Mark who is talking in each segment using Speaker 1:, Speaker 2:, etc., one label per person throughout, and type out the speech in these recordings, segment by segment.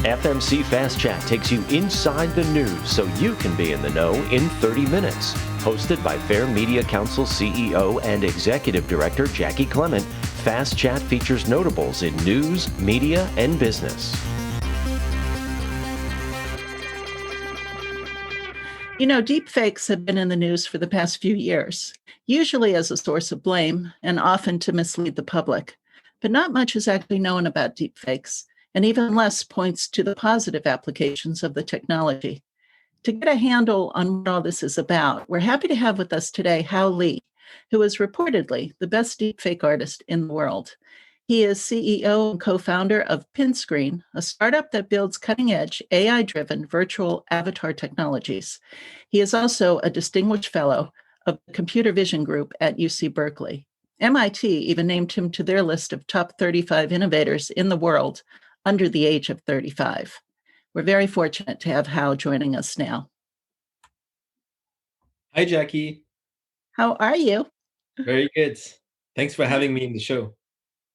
Speaker 1: FMC Fast Chat takes you inside the news so you can be in the know in 30 minutes. Hosted by Fair Media Council CEO and Executive Director Jackie Clement, Fast Chat features notables in news, media, and business.
Speaker 2: You know, deepfakes have been in the news for the past few years, usually as a source of blame and often to mislead the public. But not much is actually known about deepfakes, and even less points to the positive applications of the technology. To get a handle on what all this is about, we're happy to have with us today Hao Li, who is reportedly the best deepfake artist in the world. He is CEO and co-founder of Pinscreen, a startup that builds cutting-edge AI-driven virtual avatar technologies. He is also a distinguished fellow of the Computer Vision Group at UC Berkeley. MIT even named him to their list of top 35 innovators in the world under the age of 35. We're very fortunate to have Hao joining us now.
Speaker 3: Hi, Jackie.
Speaker 2: How are you?
Speaker 3: Very good. Thanks for having me in the show.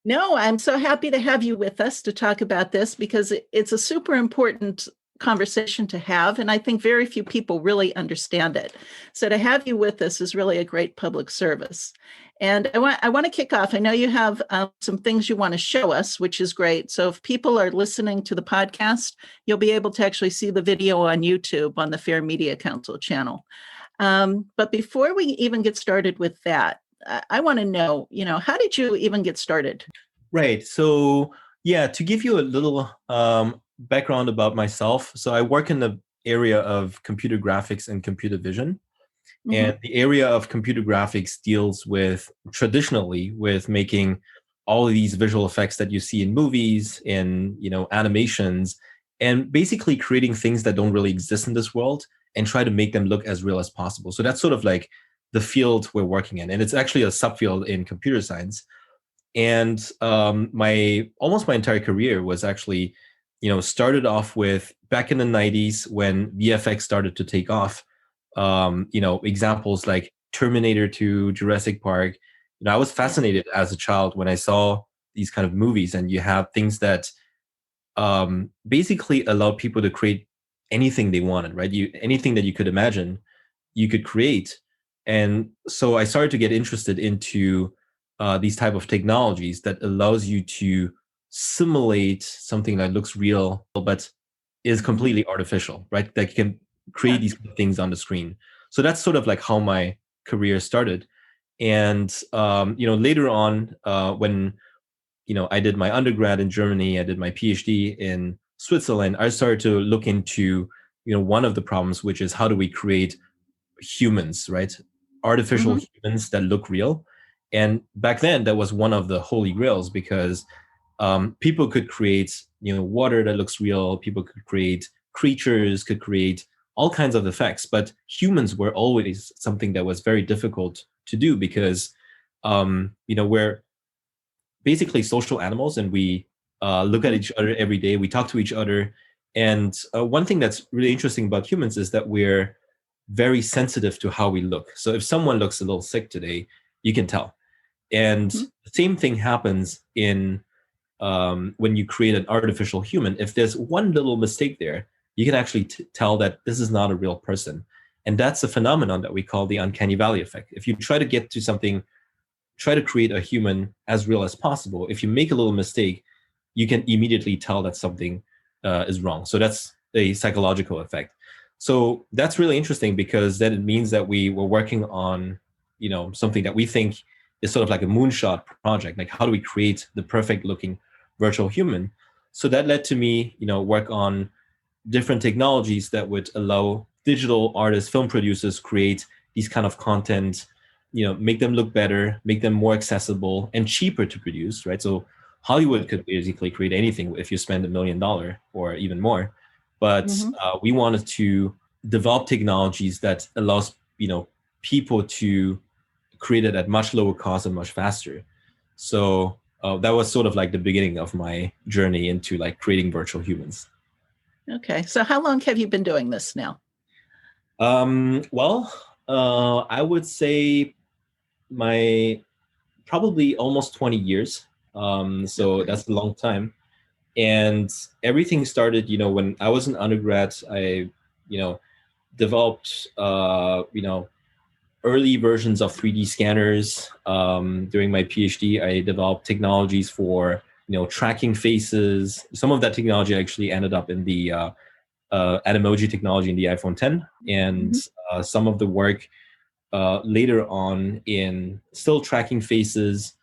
Speaker 2: No, I'm so happy to have you with us to talk about this because it's a super important conversation to have, and I think very few people really understand it. So to have you with us is really a great public service. And I want to kick off. I know you have some things you want to show us, which is great. So if people are listening to the podcast, you'll be able to actually see the video on YouTube on the Fair Media Council channel. But before we even get started with that, I want to know, how did you even get started?
Speaker 3: Right. So, to give you a little background about myself. So I work in the area of computer graphics and computer vision. Mm-hmm. And the area of computer graphics deals traditionally with making all of these visual effects that you see in movies, in, animations, and basically creating things that don't really exist in this world and try to make them look as real as possible. So that's sort of like the field we're working in. And it's actually a subfield in computer science. And almost my entire career was actually, started off with back in the 90s when VFX started to take off, examples like Terminator 2, Jurassic Park. I was fascinated as a child when I saw these kind of movies, and you have things that basically allowed people to create anything they wanted, right? Anything that you could imagine, you could create. And so I started to get interested into these type of technologies that allows you to simulate something that looks real but is completely artificial, right? That can create these things on the screen. So that's sort of like how my career started. And later on, when I did my undergrad in Germany, I did my PhD in Switzerland, I started to look into one of the problems, which is how do we create humans, right? Artificial humans that look real. And back then, that was one of the holy grails because people could create, water that looks real. People could create creatures, could create all kinds of effects. But humans were always something that was very difficult to do because, we're basically social animals and we look at each other every day. We talk to each other. And one thing that's really interesting about humans is that we're very sensitive to how we look. So if someone looks a little sick today, you can tell. And the same thing happens in when you create an artificial human. If there's one little mistake there, you can actually tell that this is not a real person. And that's a phenomenon that we call the uncanny valley effect. If you try to get to something, try to create a human as real as possible, if you make a little mistake, you can immediately tell that something is wrong. So that's a psychological effect. So that's really interesting because then it means that we were working on, something that we think is sort of like a moonshot project. Like, how do we create the perfect looking virtual human? So that led to me, work on different technologies that would allow digital artists, film producers create these kind of content, make them look better, make them more accessible and cheaper to produce, right? So Hollywood could basically create anything if you spend $1 million or even more. But we wanted to develop technologies that allows, people to create it at much lower cost and much faster. So that was sort of like the beginning of my journey into like creating virtual humans.
Speaker 2: Okay. So how long have you been doing this now?
Speaker 3: I would say probably almost 20 years. So that's a long time. And everything started, when I was an undergrad. I, developed, early versions of 3D scanners. During my PhD, I developed technologies for, tracking faces. Some of that technology actually ended up in the Animoji technology in the iPhone 10. And some of the work later on in still tracking faces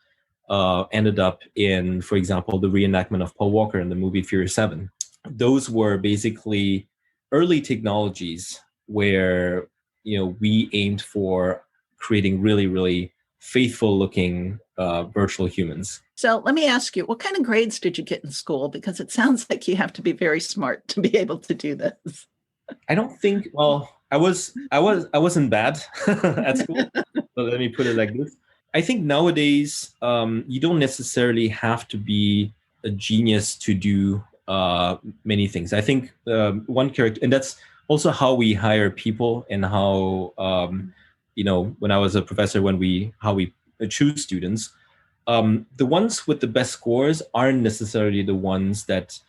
Speaker 3: ended up in, for example, the reenactment of Paul Walker in the movie Furious 7. Those were basically early technologies where, we aimed for creating really, really faithful looking virtual humans.
Speaker 2: So let me ask you, what kind of grades did you get in school? Because it sounds like you have to be very smart to be able to do this.
Speaker 3: I don't think, well, I wasn't bad at school. So let me put it like this. I think nowadays, you don't necessarily have to be a genius to do many things. I think one character, and that's also how we hire people, and how, when I was a professor, how we choose students. The ones with the best scores aren't necessarily the ones that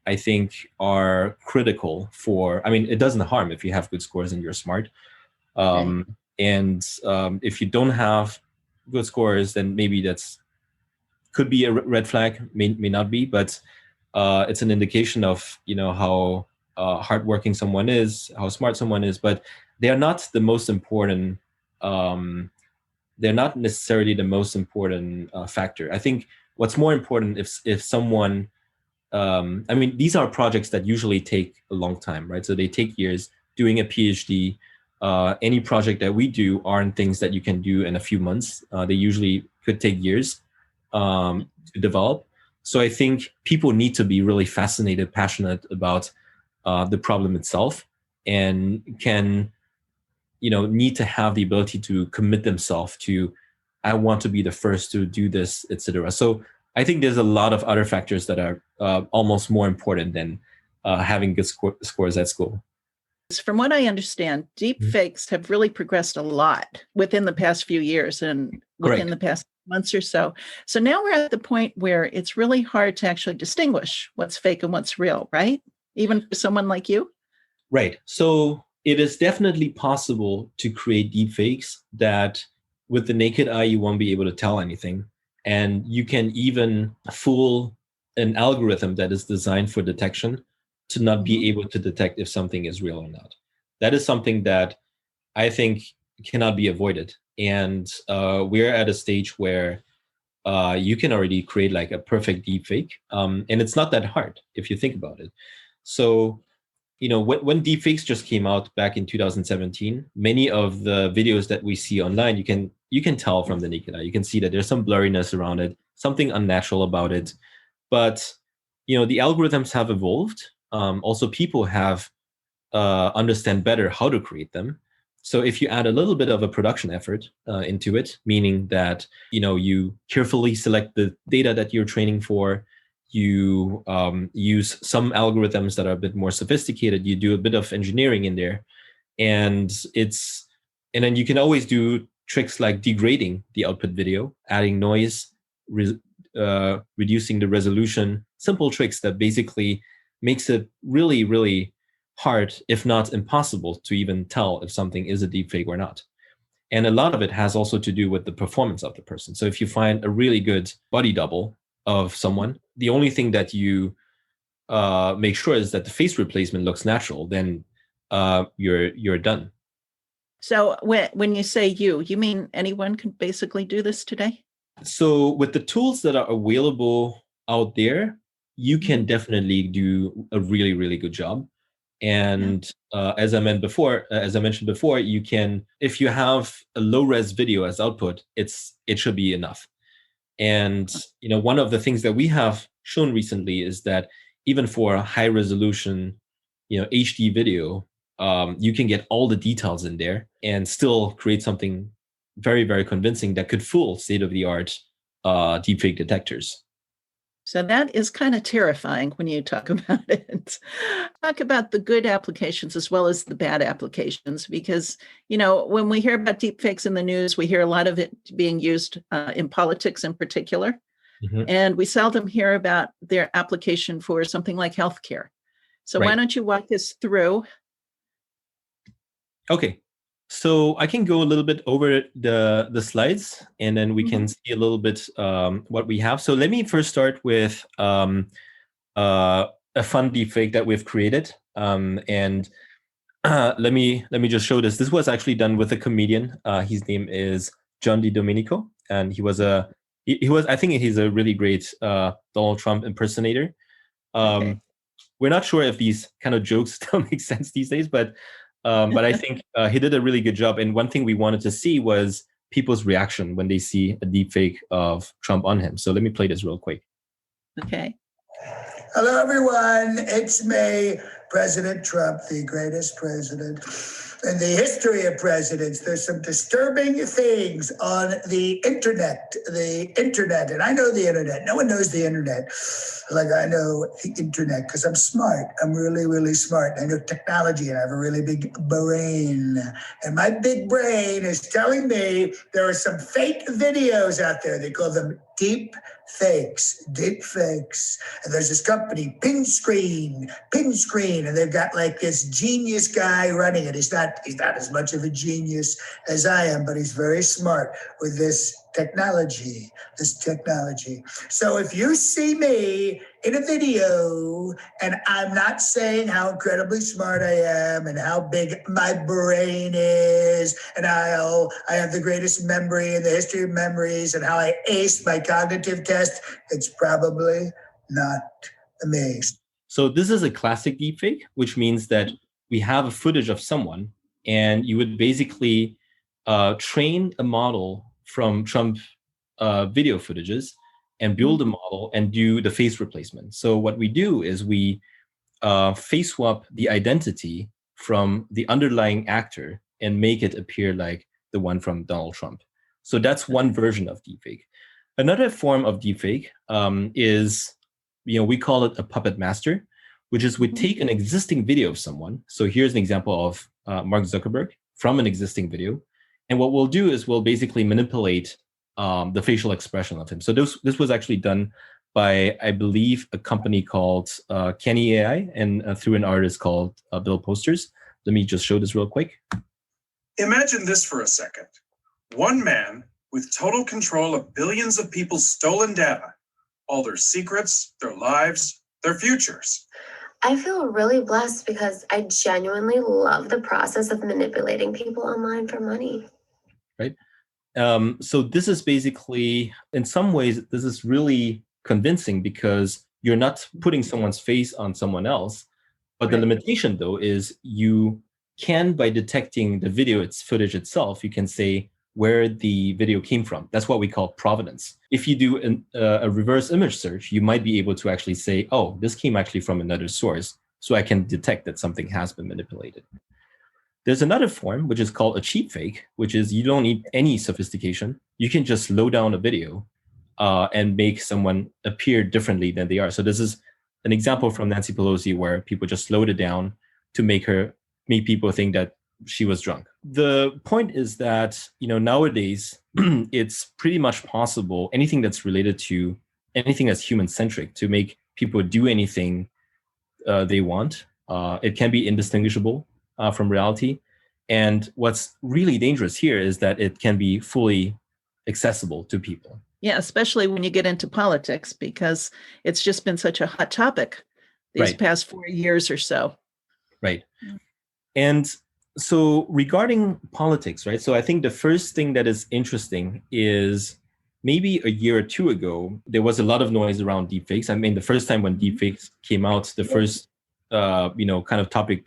Speaker 3: I think are critical for, it doesn't harm if you have good scores and you're smart. And if you don't have good scores, then maybe that's could be a red flag, may not be, but it's an indication of, how hardworking someone is, how smart someone is, but they are not the most important. They're not necessarily the most important factor. I think what's more important if someone, these are projects that usually take a long time, right? So they take years. Doing a PhD, any project that we do aren't things that you can do in a few months. They usually could take years to develop. So I think people need to be really fascinated, passionate about the problem itself, and can, need to have the ability to commit themselves to, I want to be the first to do this, etc. So I think there's a lot of other factors that are almost more important than having good scores at school.
Speaker 2: From what I understand, deep fakes have really progressed a lot within the past few years and within the past months or so. So now we're at the point where it's really hard to actually distinguish what's fake and what's real, right? Even for someone like you?
Speaker 3: Right. So it is definitely possible to create deep fakes that with the naked eye, you won't be able to tell anything. And you can even fool an algorithm that is designed for detection to not be able to detect if something is real or not. That is something that I think cannot be avoided. And we're at a stage where you can already create like a perfect deepfake. And it's not that hard if you think about it. So, when deepfakes just came out back in 2017, many of the videos that we see online, you can tell from the naked eye. You can see that there's some blurriness around it, something unnatural about it. But, the algorithms have evolved. Also, people have understand better how to create them. So if you add a little bit of a production effort into it, meaning that you carefully select the data that you're training for, you use some algorithms that are a bit more sophisticated, you do a bit of engineering in there, and then you can always do tricks like degrading the output video, adding noise, reducing the resolution, simple tricks that basically makes it really, really hard, if not impossible, to even tell if something is a deepfake or not. And a lot of it has also to do with the performance of the person. So if you find a really good body double of someone, the only thing that you make sure is that the face replacement looks natural, then you're done.
Speaker 2: So when you say you mean anyone can basically do this today?
Speaker 3: So with the tools that are available out there, you can definitely do a really, really good job. And as I mentioned before, you can, if you have a low-res video as output, it should be enough. And one of the things that we have shown recently is that even for a high-resolution, HD video, you can get all the details in there and still create something very, very convincing that could fool state-of-the-art deepfake detectors.
Speaker 2: So that is kind of terrifying when you talk about it. Talk about the good applications as well as the bad applications, because, when we hear about deepfakes in the news, we hear a lot of it being used in politics in particular.
Speaker 3: Mhm.
Speaker 2: And we seldom hear about their application for something like healthcare. So why
Speaker 3: Right.
Speaker 2: don't you walk us through?
Speaker 3: Okay. So I can go a little bit over the slides, and then we can see a little bit what we have. So let me first start with a fun deepfake that we've created. And let me just show this. This was actually done with a comedian. His name is John DiDomenico, and he was I think he's a really great Donald Trump impersonator.
Speaker 2: Okay.
Speaker 3: We're not sure if these kind of jokes still make sense these days, but I think he did a really good job. And one thing we wanted to see was people's reaction when they see a deepfake of Trump on him. So let me play this real quick.
Speaker 2: Okay.
Speaker 4: Hello, everyone. It's me, President Trump, the greatest president in the history of presidents. There's some disturbing things on the internet, and I know the internet. No one knows the internet like I know the internet because I'm smart. I'm really, really smart. I know technology, and I have a really big brain. And my big brain is telling me there are some fake videos out there. They call them deep fakes. And there's this company, Pinscreen, and they've got like this genius guy running it. He's not as much of a genius as I am, but he's very smart with this technology. So if you see me in a video, and I'm not saying how incredibly smart I am and how big my brain is, and how I have the greatest memory in the history of memories, and how I aced my cognitive test, it's probably not me.
Speaker 3: So this is a classic deepfake, which means that we have a footage of someone, and you would basically train a model from Trump video footages and build a model and do the face replacement. So what we do is we face swap the identity from the underlying actor and make it appear like the one from Donald Trump. So that's one version of deepfake. Another form of deepfake is, we call it a puppet master, which is we take an existing video of someone. So here's an example of Mark Zuckerberg from an existing video. And what we'll do is we'll basically manipulate the facial expression of him. So this was actually done by, I believe, a company called Kenny AI and through an artist called Bill Posters. Let me just show this real quick.
Speaker 5: Imagine this for a second. One man with total control of billions of people's stolen data, all their secrets, their lives, their futures.
Speaker 6: I feel really blessed because I genuinely love the process of manipulating people online for money.
Speaker 3: Right. So this is basically, in some ways, this is really convincing because you're not putting someone's face on someone else. But the limitation, though, is you can, by detecting the video, footage itself, you can say where the video came from. That's what we call provenance. If you do a reverse image search, you might be able to actually say, oh, this came actually from another source. So I can detect that something has been manipulated. There's another form, which is called a cheap fake, which is you don't need any sophistication. You can just slow down a video and make someone appear differently than they are. So this is an example from Nancy Pelosi where people just slowed it down to make people think that she was drunk. The point is that, nowadays, it's pretty much possible, anything that's related to anything that's human-centric, to make people do anything they want. It can be indistinguishable from reality. And what's really dangerous here is that it can be fully accessible to people.
Speaker 2: Yeah, especially when you get into politics, because it's just been such a hot topic these past 4 years or so.
Speaker 3: Right. And so regarding politics, right? So I think the first thing that is interesting is maybe a year or two ago, there was a lot of noise around deepfakes. I mean, the first time when deepfakes came out, the first, kind of topic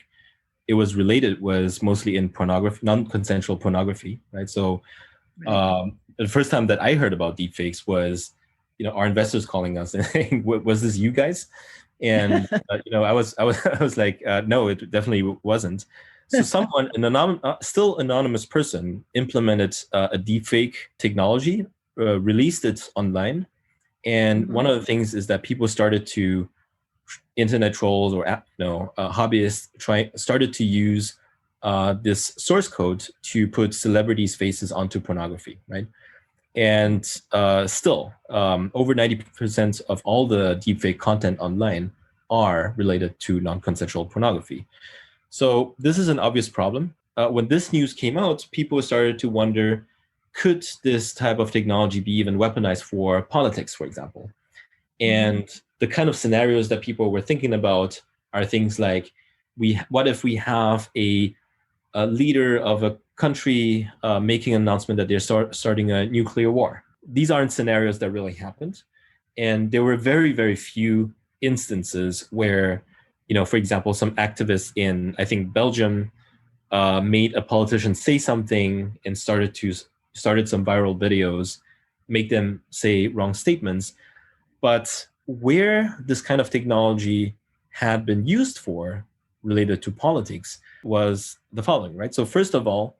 Speaker 3: it was related was mostly in pornography, non-consensual pornography, right? So the first time that I heard about deepfakes was, our investors calling us and saying, "Was this you guys?" And I was like, "No, it definitely wasn't." So someone, still anonymous person, implemented a deepfake technology, released it online, and one of the things is that people started to, internet trolls or hobbyists started to use this source code to put celebrities' faces onto pornography, right? And still, over 90% of all the deepfake content online are related to non-consensual pornography. So this is an obvious problem. When this news came out, people started to wonder, could this type of technology be even weaponized for politics, for example? And the kind of scenarios that people were thinking about are things like, what if we have a leader of a country making an announcement that they're starting a nuclear war? These aren't scenarios that really happened. And there were very, very few instances where, for example, some activists in, I think, Belgium made a politician say something and started some viral videos, make them say wrong statements. But where this kind of technology had been used for related to politics was the following, right? So first of all,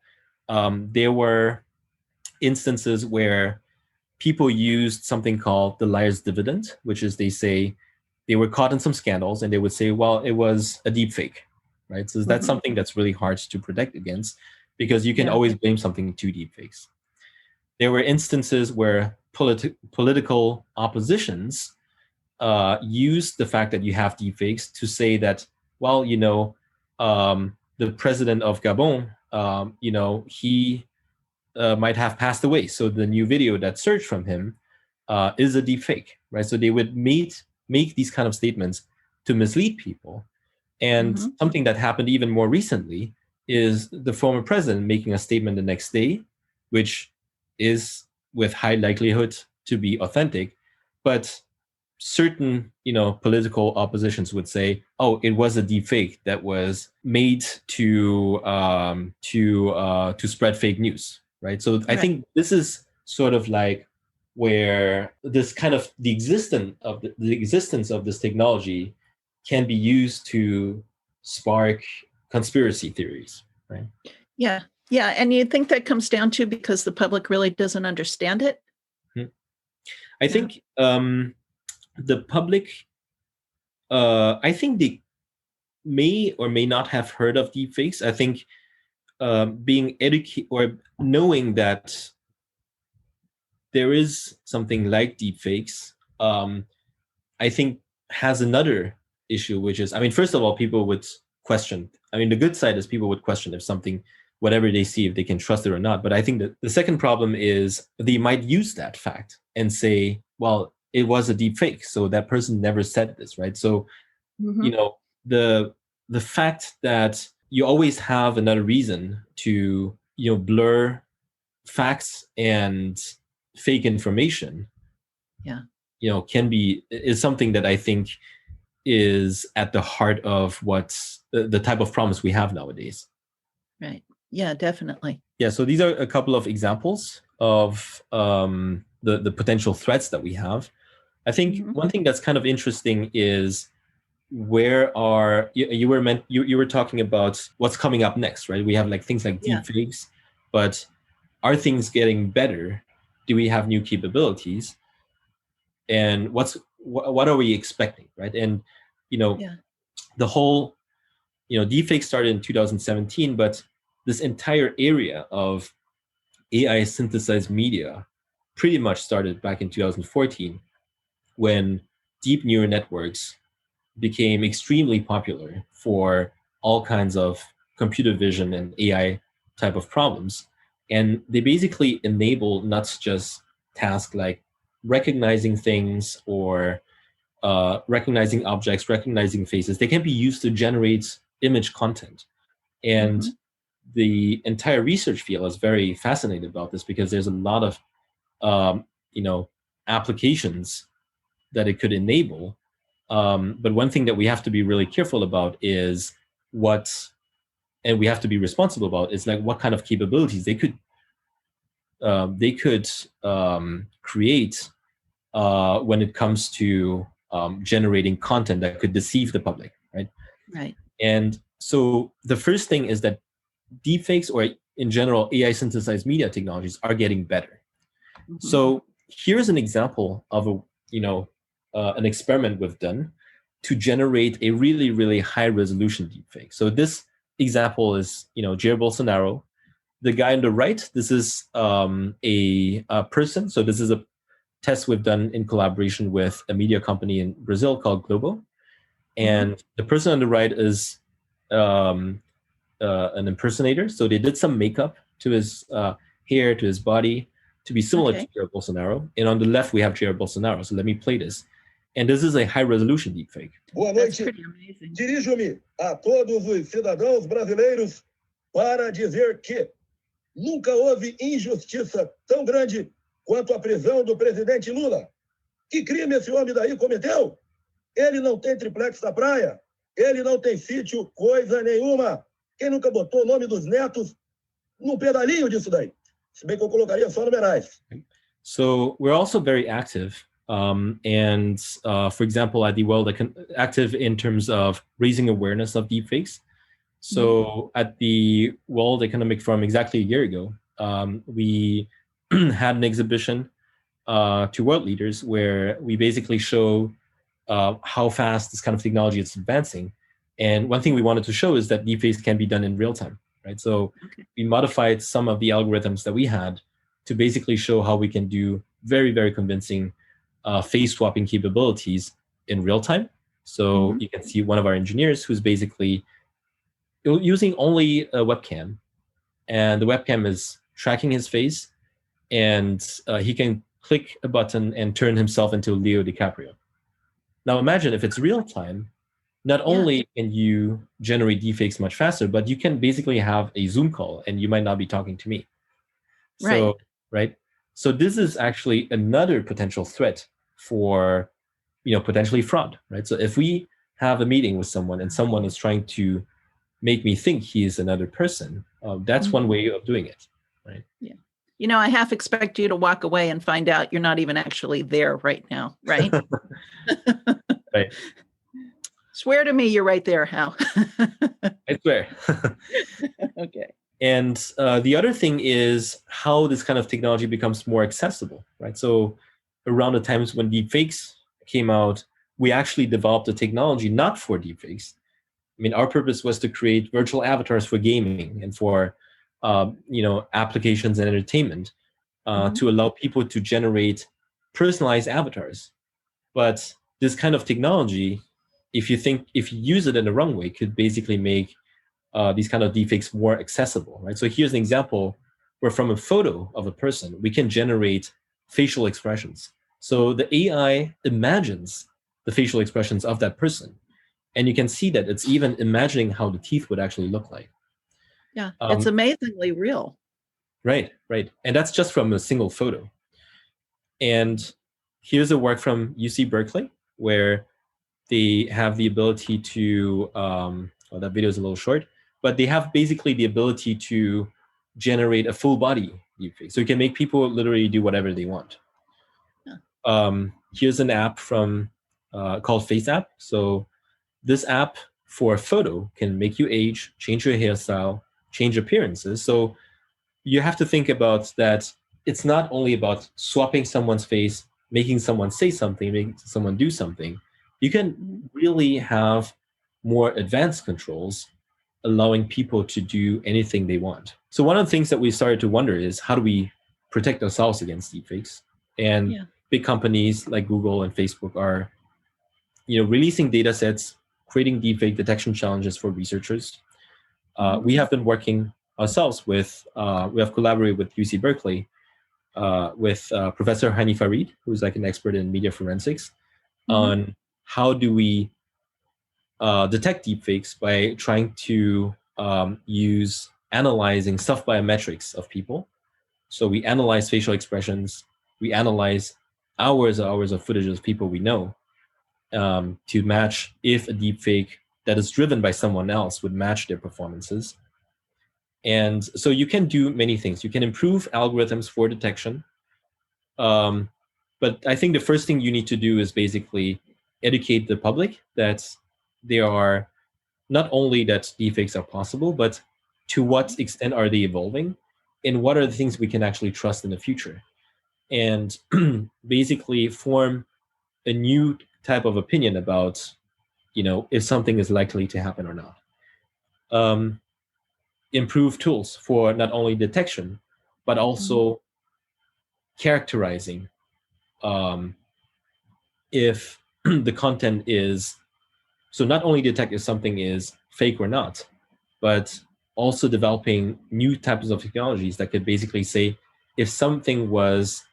Speaker 3: there were instances where people used something called the liar's dividend, which is they were caught in some scandals and they would say, well, it was a deep fake, right? So that's something that's really hard to protect against, because you can always blame something to deep fakes. There were instances where political oppositions used the fact that you have deep fakes to say that, well, the president of Gabon, he might have passed away. So the new video that surged from him is a deep fake, right? So they would make these kind of statements to mislead people. And something that happened even more recently is the former president making a statement the next day, which is with high likelihood to be authentic, but certain, political oppositions would say, "Oh, it was a deep fake that was made to spread fake news," right? So I think this is sort of like where this kind of the existence of this technology can be used to spark conspiracy theories, right?
Speaker 2: Yeah. And you think that comes down to because the public really doesn't understand it?
Speaker 3: I think the public, I think they may or may not have heard of deepfakes. I think being educated or knowing that there is something like deepfakes, I think has another issue, which is, first of all, people would question. The good side is people would question if something, whatever they see, if they can trust it or not. But I think that the second problem is they might use that fact and say, well, it was a deep fake, so that person never said this, right? So, the fact that you always have another reason to, blur facts and fake information, is something that I think is at the heart of what's the type of problems we have nowadays.
Speaker 2: Right. Yeah, definitely.
Speaker 3: Yeah. So these are a couple of examples of the potential threats that we have. I think one thing that's kind of interesting is where are you were talking about what's coming up next, right? We have like things like deepfakes, but are things getting better? Do we have new capabilities? And what are we expecting, right? And the whole deepfake started in 2017, but this entire area of AI synthesized media pretty much started back in 2014, when deep neural networks became extremely popular for all kinds of computer vision and AI type of problems. And they basically enable not just tasks like recognizing things or recognizing objects, recognizing faces. They can be used to generate image content. And the entire research field is very fascinated about this, because there's a lot of applications that it could enable. But one thing that we have to be really careful about is and we have to be responsible about is like what kind of capabilities they could create when it comes to generating content that could deceive the public, right?
Speaker 2: Right.
Speaker 3: And so the first thing is that deepfakes, or in general AI synthesized media technologies, are getting better. So here's an example of an experiment we've done to generate a really, really high resolution deepfake. So this example is, Jair Bolsonaro the guy on the right, this is a person. So this is a test we've done in collaboration with a media company in Brazil called Globo. And the person on the right is an impersonator. So they did some makeup to his hair, to his body, to be similar to Jair Bolsonaro. And on the left, we have Jair Bolsonaro. So let me play this. And this is a high-resolution deepfake.
Speaker 7: Boa noite. Dirijo-me a todos os cidadãos brasileiros para dizer que nunca houve injustiça tão grande quanto a prisão do presidente Lula. Que crime esse homem daí cometeu? Ele não tem triplex na praia. Ele não tem sítio, coisa nenhuma. Quem nunca botou o nome dos netos num pedalinho disso daí? Se bem que eu colocaria só numerais.
Speaker 3: So we're also very active. For example, at the World active in terms of raising awareness of deepfakes. So at the World Economic Forum exactly a year ago, we had an exhibition to world leaders where we basically show how fast this kind of technology is advancing. And one thing we wanted to show is that deepfakes can be done in real time, right? So we modified some of the algorithms that we had to basically show how we can do very, very convincing face swapping capabilities in real time. So you can see one of our engineers who's basically using only a webcam, and the webcam is tracking his face, and he can click a button and turn himself into Leo DiCaprio. Now imagine if it's real time, not only can you generate deepfakes much faster, but you can basically have a Zoom call and you might not be talking to me. So, right? So this is actually another potential threat for, potentially fraud, right? So if we have a meeting with someone and someone is trying to make me think he is another person, that's one way of doing it, right?
Speaker 2: Yeah. I half expect you to walk away and find out you're not even actually there right now, right?
Speaker 3: Right.
Speaker 2: Swear to me you're right there, Hao.
Speaker 3: I swear.
Speaker 2: Okay.
Speaker 3: And the other thing is how this kind of technology becomes more accessible, right? So around the times when deepfakes came out, we actually developed a technology not for deepfakes. I mean, our purpose was to create virtual avatars for gaming and for, applications and entertainment to allow people to generate personalized avatars. But this kind of technology, if you use it in the wrong way, could basically make these kind of deepfakes more accessible, right? So here's an example where from a photo of a person, we can generate facial expressions. So the AI imagines the facial expressions of that person. And you can see that it's even imagining how the teeth would actually look like.
Speaker 2: Yeah, it's amazingly real.
Speaker 3: Right. And that's just from a single photo. And here's a work from UC Berkeley where they have the ability to, that video is a little short, but they have basically the ability to generate a full body deepfake. So you can make people literally do whatever they want. Yeah. Here's an app from called Face App. So this app for a photo can make you age, change your hairstyle, change appearances. So you have to think about that. It's not only about swapping someone's face, making someone say something, making someone do something. You can really have more advanced controls, allowing people to do anything they want. So one of the things that we started to wonder is how do we protect ourselves against deepfakes? And big companies like Google and Facebook are, releasing data sets, creating deepfake detection challenges for researchers. We have been working ourselves with, we have collaborated with UC Berkeley with Professor Hani Farid, who's like an expert in media forensics, on how do we detect deepfakes by trying to use analyzing soft biometrics of people. So we analyze facial expressions, we analyze hours and hours of footage of people we know to match if a deepfake that is driven by someone else would match their performances. And so you can do many things. You can improve algorithms for detection. But I think the first thing you need to do is basically educate the public that they are not only that deepfakes are possible, but to what extent are they evolving and what are the things we can actually trust in the future, and basically form a new type of opinion about, if something is likely to happen or not. improved tools for not only detection, but also characterizing if the content is, so not only detect if something is fake or not, but also developing new types of technologies that could basically say if something was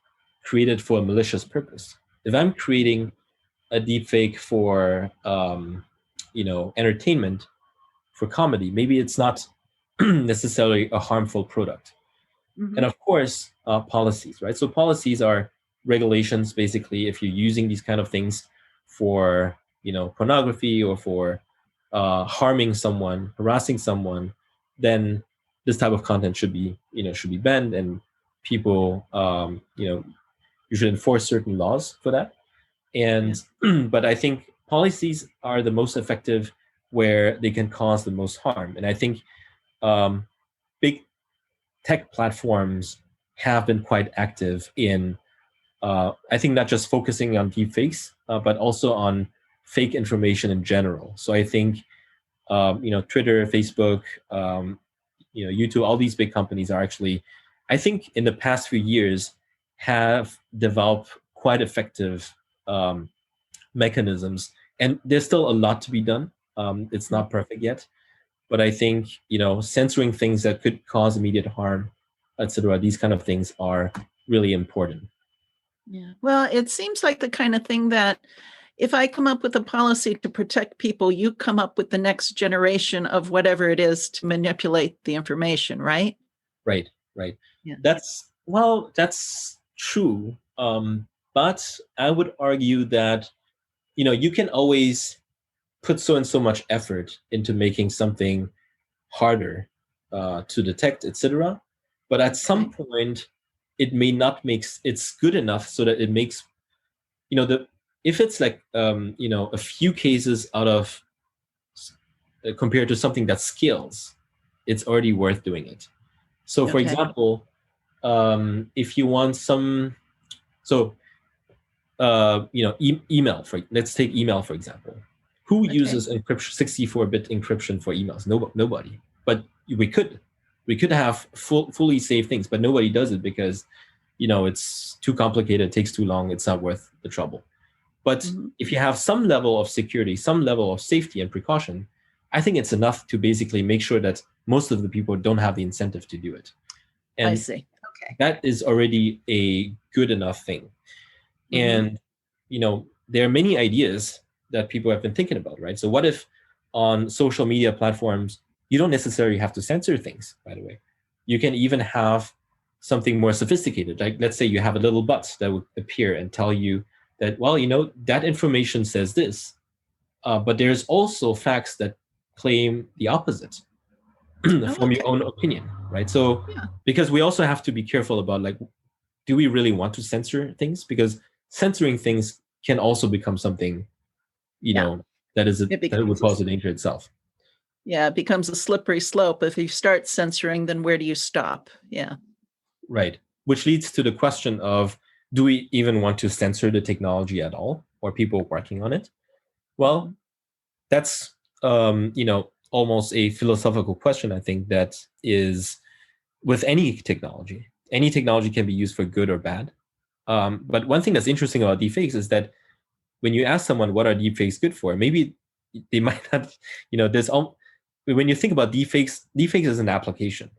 Speaker 3: created for a malicious purpose. If I'm creating a deepfake for entertainment, for comedy, maybe it's not necessarily a harmful product. And of course, policies, right? So policies are regulations, basically, if you're using these kind of things for, pornography or for harming someone, harassing someone, then this type of content should be banned, and people, you should enforce certain laws for that. And but I think policies are the most effective where they can cause the most harm. And I think big tech platforms have been quite active in, I think, not just focusing on deepfakes, but also on fake information in general. So I think, Twitter, Facebook, YouTube, all these big companies are actually, I think, in the past few years, have developed quite effective mechanisms. And there's still a lot to be done. It's not perfect yet. But I think, censoring things that could cause immediate harm, etc., these kind of things are really important.
Speaker 2: Yeah. Well, it seems like the kind of thing that if I come up with a policy to protect people, you come up with the next generation of whatever it is to manipulate the information, right?
Speaker 3: Right. Yeah. That's true. But I would argue that, you can always put so and so much effort into making something harder to detect, etc. But at some point, it may not it's good enough so that it makes, if it's like, a few cases out of, compared to something that scales, it's already worth doing it. So for example, if you want some, email, let's take email, for example. Who uses encryption, 64-bit encryption for emails? Nobody. But we could have fully safe things, but nobody does it because, it's too complicated, it takes too long, it's not worth the trouble. But if you have some level of security, some level of safety and precaution, I think it's enough to basically make sure that most of the people don't have the incentive to do it. And
Speaker 2: I see. Okay.
Speaker 3: That is already a good enough thing. And, there are many ideas that people have been thinking about, right? So what if on social media platforms, you don't necessarily have to censor things, by the way. You can even have something more sophisticated. Like, let's say you have a little bot that would appear and tell you that, well, that information says this, but there's also facts that claim the opposite from your own opinion, right? So because we also have to be careful about, like, do we really want to censor things? Because censoring things can also become something, that would cause a danger itself.
Speaker 2: Yeah, it becomes a slippery slope. If you start censoring, then where do you stop? Yeah.
Speaker 3: Right. Which leads to the question of, do we even want to censor the technology at all, or people working on it? Well, that's, almost a philosophical question, I think, that is with any technology. Any technology can be used for good or bad. But one thing that's interesting about deepfakes is that when you ask someone what are deepfakes good for, maybe they might not, when you think about deepfakes is an application.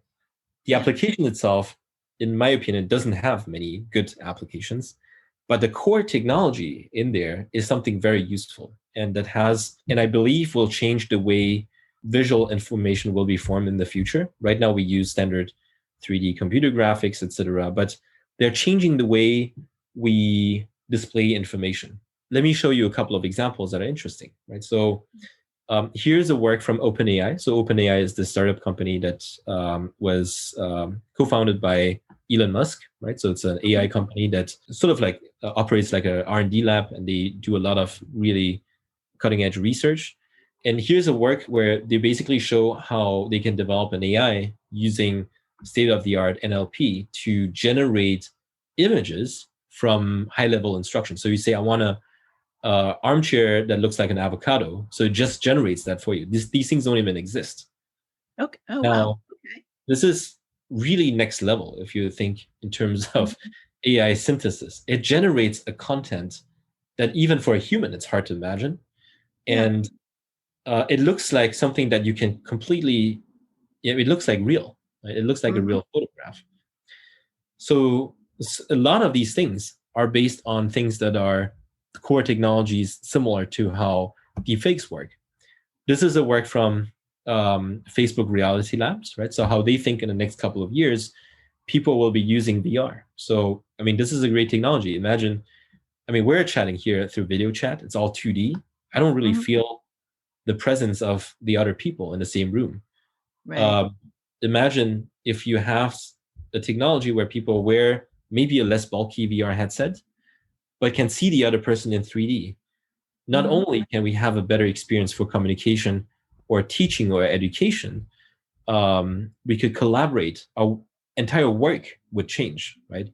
Speaker 3: The application itself, in my opinion, doesn't have many good applications, but the core technology in there is something very useful, and I believe will change the way visual information will be formed in the future. Right now we use standard 3D computer graphics, etc., but they're changing the way we display information. Let me show you a couple of examples that are interesting, right? So here's a work from OpenAI. So OpenAI is the startup company that was co-founded by Elon Musk, right? So it's an AI company that sort of like operates like an R&D lab, and they do a lot of really cutting edge research. And here's a work where they basically show how they can develop an AI using state-of-the-art NLP to generate images from high-level instructions. So you say, I want a armchair that looks like an avocado. So it just generates that for you. These things don't even exist.
Speaker 2: Okay. Oh,
Speaker 3: now,
Speaker 2: wow.
Speaker 3: this is really next level if you think in terms of AI synthesis. It generates a content that even for a human, it's hard to imagine. And it looks like something that you can completely, it looks like real. Right? It looks like a real photograph. So a lot of these things are based on things that are core technologies similar to how deepfakes work. This is a work from Facebook Reality Labs, right? So how they think in the next couple of years, people will be using VR. So, I mean, this is a great technology. Imagine, I mean, we're chatting here through video chat. It's all 2D. I don't really feel the presence of the other people in the same room.
Speaker 2: Right.
Speaker 3: Imagine if you have a technology where people wear maybe a less bulky VR headset, but can see the other person in 3D. Not only can we have a better experience for communication or teaching or education, we could collaborate. Our entire work would change, right?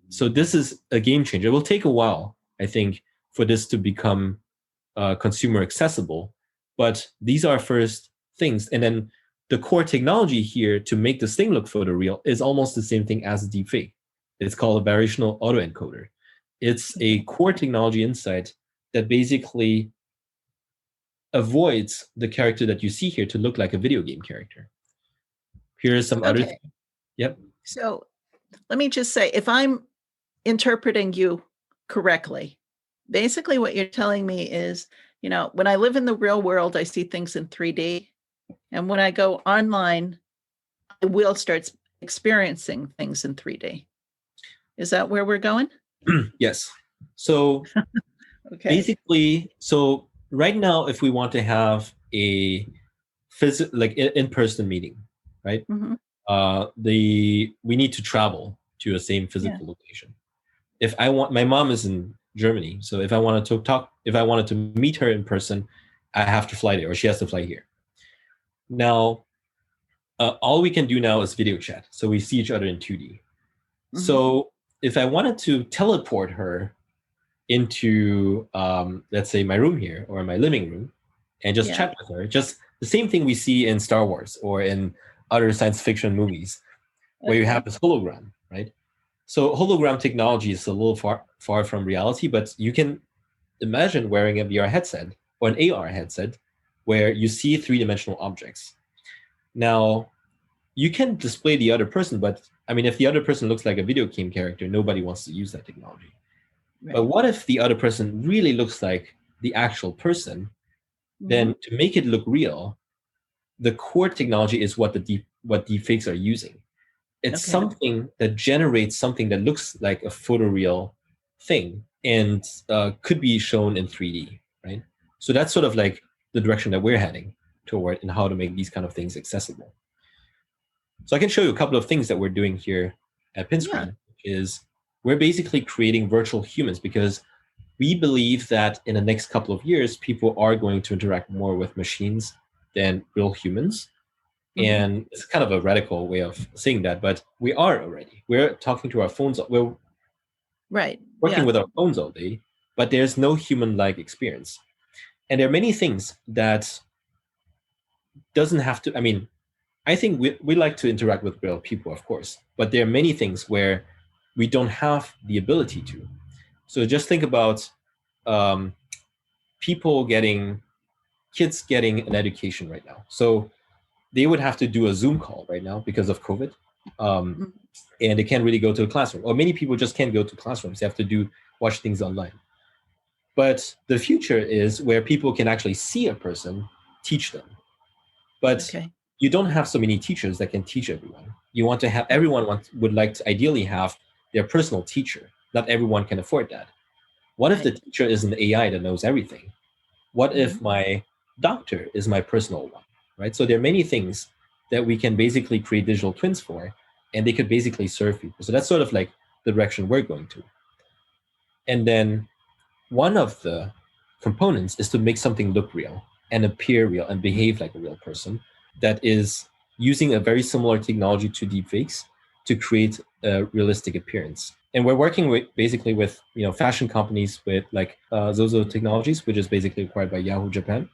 Speaker 3: So this is a game changer. It will take a while, I think, for this to become consumer accessible, but these are first things. And then the core technology here to make this thing look photoreal is almost the same thing as a deepfake. It's called a variational autoencoder. It's a core technology insight that basically avoids the character that you see here to look like a video game character. Here's some other things. Yep.
Speaker 2: So let me just say, if I'm interpreting you correctly, basically what you're telling me is, you know, when I live in the real world, I see things in 3D. And when I go online, I will start experiencing things in 3D. Is that where we're going?
Speaker 3: Yes. So basically, so right now, if we want to have a in-person meeting, right? We need to travel to a same physical location. If I want, my mom is in Germany, so if I wanted to meet her in person, I have to fly there, or she has to fly here. Now, all we can do now is video chat, so we see each other in 2D. So if I wanted to teleport her into, let's say, my room here or my living room, and just chat with her, just the same thing we see in Star Wars or in other science fiction movies, where you have this hologram, right? So hologram technology is a little far from reality, but you can imagine wearing a VR headset or an AR headset where you see three-dimensional objects. Now, you can display the other person, but I mean, if the other person looks like a video game character, nobody wants to use that technology. Right. But what if the other person really looks like the actual person? Then to make it look real, the core technology is what deepfakes are using. It's something that generates something that looks like a photoreal thing and could be shown in 3D, right? So that's sort of like the direction that we're heading toward and how to make these kind of things accessible. So I can show you a couple of things that we're doing here at Pinscreen, which is we're basically creating virtual humans because we believe that in the next couple of years, people are going to interact more with machines than real humans. And it's kind of a radical way of saying that, but we are already. We're talking to our phones. We're working with our phones all day, but there's no human-like experience. And there are many things that doesn't have to, I mean, I think we like to interact with real people, of course, but there are many things where we don't have the ability to. So just think about kids getting an education right now. So they would have to do a Zoom call right now because of COVID, and they can't really go to a classroom. Or many people just can't go to classrooms. They have to watch things online. But the future is where people can actually see a person, teach them. But you don't have so many teachers that can teach everyone. You want to have, everyone would like to ideally have their personal teacher. Not everyone can afford that. What if the teacher is an AI that knows everything? What if my doctor is my personal one, right? So there are many things that we can basically create digital twins for, and they could basically serve people. So that's sort of like the direction we're going to. And then one of the components is to make something look real and appear real and behave like a real person that is using a very similar technology to deepfakes to create a realistic appearance. And we're working with fashion companies with like Zozo Technologies, which is basically acquired by Yahoo Japan.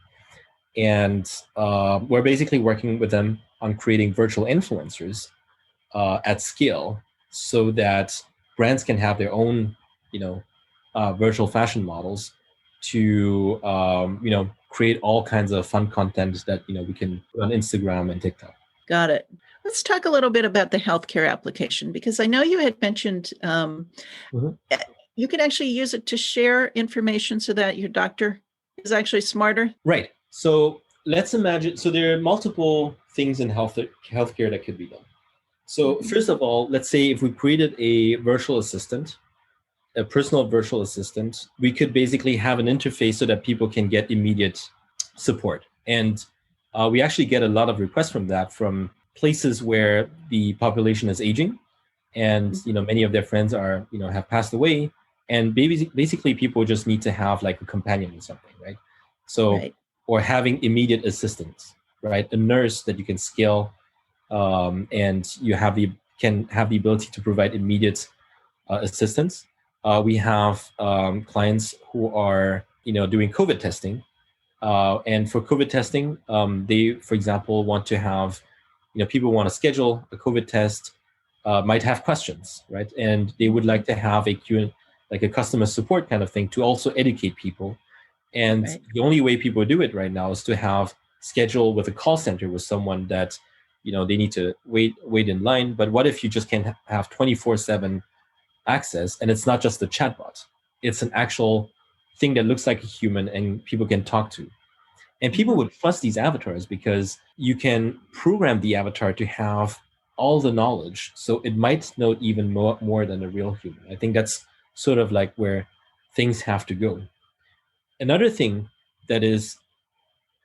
Speaker 3: And we're basically working with them on creating virtual influencers at scale so that brands can have their own, virtual fashion models to, create all kinds of fun content that, we can put on Instagram and TikTok.
Speaker 2: Got it. Let's talk a little bit about the healthcare application, because I know you had mentioned you can actually use it to share information so that your doctor is actually smarter.
Speaker 3: Right. So let's imagine, so there are multiple things in healthcare that could be done. So first of all, let's say if we created a virtual assistant, a personal virtual assistant, we could basically have an interface so that people can get immediate support. And we actually get a lot of requests from that from places where the population is aging and, many of their friends are, have passed away. And basically people just need to have like a companion or something, right? So, or having immediate assistance, right? A nurse that you can scale and you can have the ability to provide immediate assistance. We have clients who are, doing COVID testing. And for COVID testing, they, for example, want to have, people want to schedule a COVID test, might have questions, right? And they would like to have a Q&A, like a customer support kind of thing to also educate people. And the only way people do it right now is to have schedule with a call center with someone that, they need to wait in line. But what if you just can have 24/7 access, and it's not just a chatbot, it's an actual thing that looks like a human and people can talk to. And people would trust these avatars because you can program the avatar to have all the knowledge. So it might know even more than a real human. I think that's sort of like where things have to go. Another thing that is,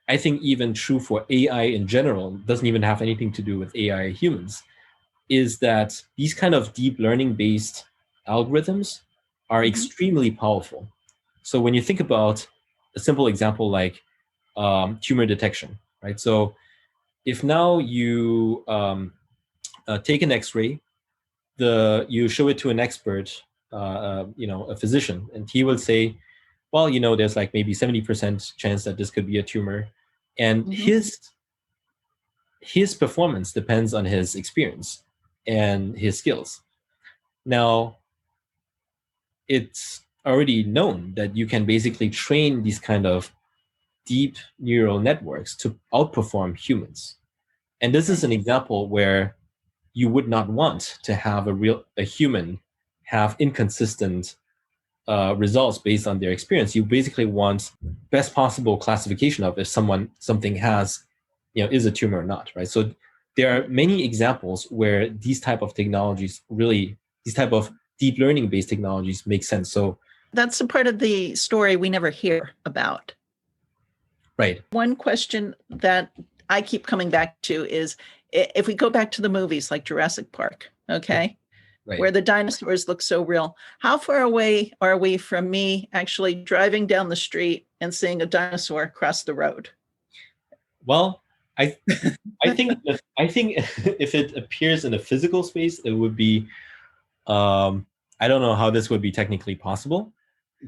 Speaker 3: I think, even true for AI in general, doesn't even have anything to do with AI humans, is that these kind of deep learning based algorithms are extremely powerful. So when you think about a simple example like tumor detection, right? So if now you take an X-ray, you show it to an expert, a physician, and he will say, well, there's like maybe 70% chance that this could be a tumor, and his performance depends on his experience and his skills. Now, it's already known that you can basically train these kind of deep neural networks to outperform humans. And this is an example where you would not want to have a human have inconsistent results based on their experience. You basically want best possible classification of if something has, is a tumor or not, right? So there are many examples where these type of technologies these type of deep learning based technologies make sense. So
Speaker 2: that's a part of the story we never hear about.
Speaker 3: Right.
Speaker 2: One question that I keep coming back to is if we go back to the movies like Jurassic Park, okay, where the dinosaurs look so real, how far away are we from me actually driving down the street and seeing a dinosaur across the road?
Speaker 3: Well, I think if it appears in a physical space, it would be, I don't know how this would be technically possible,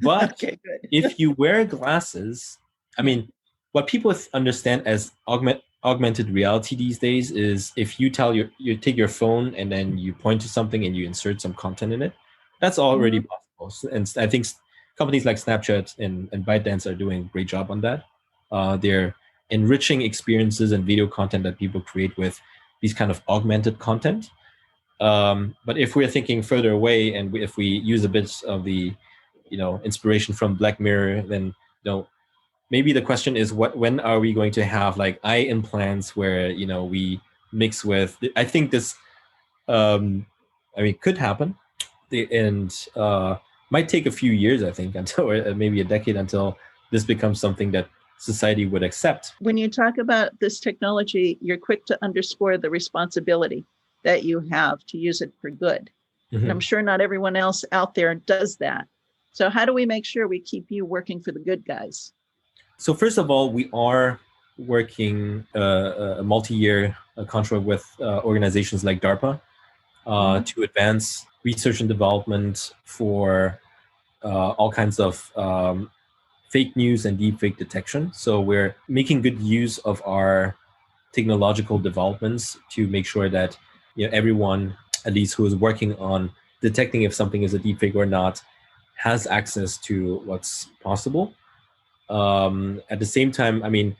Speaker 3: but
Speaker 2: okay, good.
Speaker 3: If you wear glasses, I mean, what people understand as augmented reality these days is if you take your phone and then you point to something and you insert some content in it, that's already possible. And I think companies like Snapchat and ByteDance are doing a great job on that. They're enriching experiences and video content that people create with these kind of augmented content. But if we're thinking further away and if we use a bit of the, inspiration from Black Mirror, then, maybe the question is when are we going to have like eye implants where, we mix with, I think this, could happen and might take a few years, I think, until or maybe a decade until this becomes something that society would accept.
Speaker 2: When you talk about this technology, you're quick to underscore the responsibility that you have to use it for good. And I'm sure not everyone else out there does that. So how do we make sure we keep you working for the good guys?
Speaker 3: So first of all, we are working a multi-year contract with organizations like DARPA to advance research and development for all kinds of fake news and deepfake detection. So we're making good use of our technological developments to make sure that everyone, at least who is working on detecting if something is a deepfake or not, has access to what's possible. At the same time, I mean,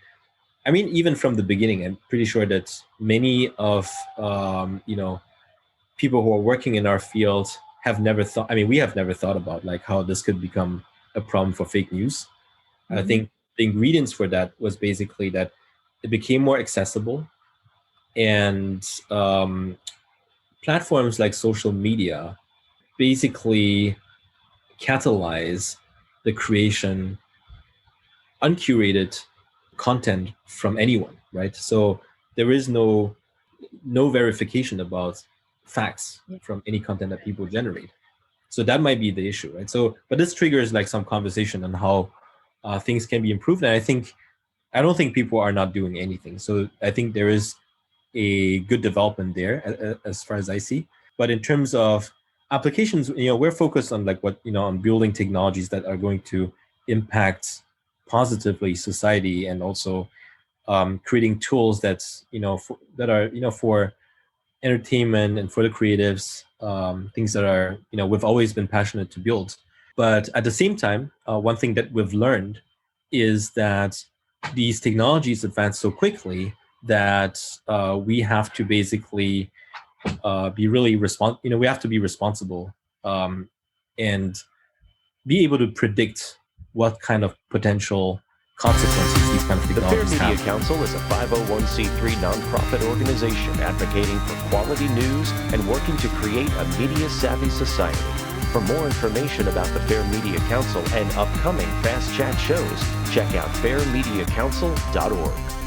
Speaker 3: even from the beginning, I'm pretty sure that many of people who are working in our field have never thought. I mean, we have never thought about like how this could become a problem for fake news. Mm-hmm. I think the ingredients for that was basically that it became more accessible, and platforms like social media basically catalyze the creation uncurated content from anyone, right? So there is no verification about facts from any content that people generate. So that might be the issue, right? So, but this triggers like some conversation on how things can be improved. And I don't think people are not doing anything. So I think there is a good development there as far as I see. But in terms of applications, we're focused on like on building technologies that are going to impact positively society, and also creating tools that are for entertainment and for the creatives, things that are we've always been passionate to build. But at the same time, one thing that we've learned is that these technologies advance so quickly that we have to basically be really we have to be responsible and be able to predict what kind of potential consequences these kind of technologies have.
Speaker 1: The Fair Media Council is a 501c3 nonprofit organization advocating for quality news and working to create a media-savvy society. For more information about the Fair Media Council and upcoming Fast Chat shows, check out fairmediacouncil.org.